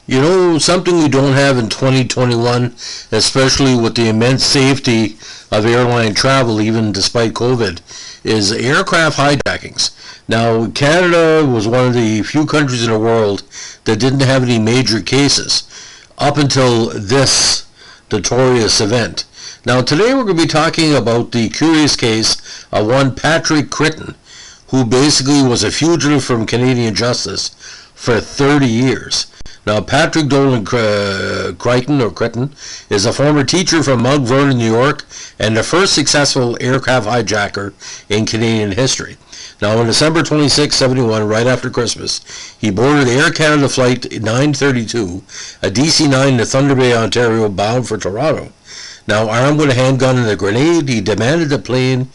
You know, something we don't have in 2021, especially with the immense safety of airline travel, even despite COVID, is aircraft hijackings. Now, Canada was one of the few countries in the world that didn't have any major cases up until this notorious event. Now, today we're going to be talking about the curious case of one Patrick Critton, who basically was a fugitive from Canadian justice for 30 years. Now, Patrick Dolan Critton is a former teacher from Mount Vernon, New York, and the first successful aircraft hijacker in Canadian history. Now, on December 26, 1971, right after Christmas, he boarded Air Canada Flight 932, a DC-9 to Thunder Bay, Ontario, bound for Toronto. Now, armed with a handgun and a grenade, he demanded the plane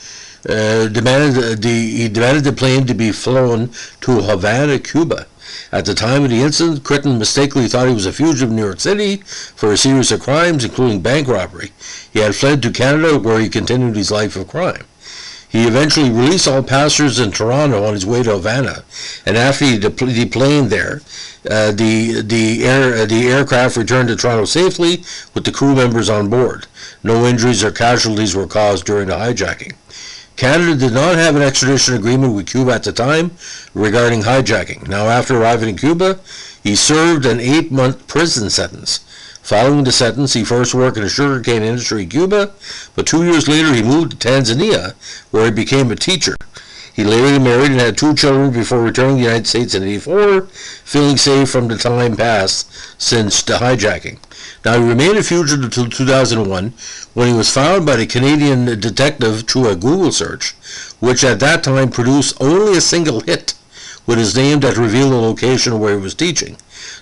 to be flown to Havana, Cuba. At the time of the incident, Critton mistakenly thought he was a fugitive in New York City for a series of crimes, including bank robbery. He had fled to Canada, where he continued his life of crime. He eventually released all passengers in Toronto on his way to Havana, and after he deplaned there, the aircraft returned to Toronto safely with the crew members on board. No injuries or casualties were caused during the hijacking. Canada did not have an extradition agreement with Cuba at the time regarding hijacking. Now, after arriving in Cuba, he served an 8-month prison sentence. Following the sentence, he first worked in the sugarcane industry in Cuba, but 2 years later he moved to Tanzania, where he became a teacher. He later married and had 2 children before returning to the United States in 1984, feeling safe from the time passed since the hijacking. Now, he remained a fugitive until 2001, when he was found by the Canadian detective through a Google search, which at that time produced only a single hit with his name that revealed the location where he was teaching.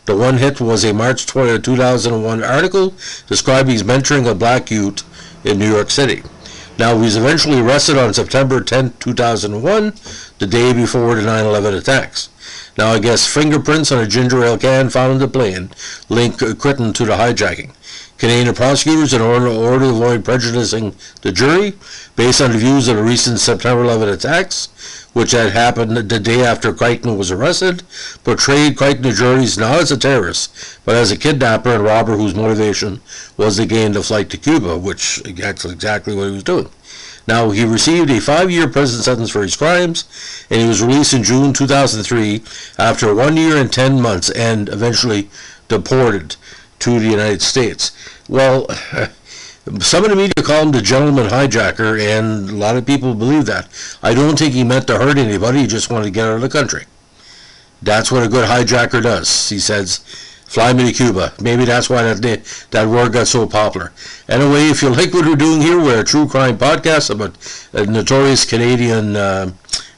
The one hit was a March 20, 2001 article describing his mentoring a black youth in New York City. Now, he was eventually arrested on September 10, 2001, the day before the 9/11 attacks. Now, I guess fingerprints on a ginger ale can found in the plane link Critton to the hijacking. Canadian prosecutors, in order to avoid prejudicing the jury, based on the views of the recent September 11 attacks, which had happened the day after Critton was arrested, portrayed Critton to juries not as a terrorist, but as a kidnapper and robber whose motivation was to gain the flight to Cuba, which is exactly what he was doing. Now, he received a 5-year prison sentence for his crimes, and he was released in June 2003 after 1 year and 10 months and eventually deported to the United States. Well, some of the media call him the gentleman hijacker, and a lot of people believe that. I don't think he meant to hurt anybody. He just wanted to get out of the country. That's what a good hijacker does. He says, fly me to Cuba. Maybe that's why that word got so popular. Anyway, if you like what we're doing here, we're a true crime podcast about notorious Canadian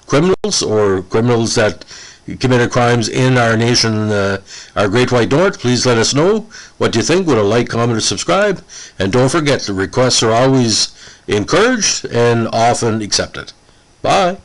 criminals or criminals that committed crimes in our nation, our Great White North. Please let us know what you think with a like, comment, or subscribe. And don't forget, the requests are always encouraged and often accepted. Bye.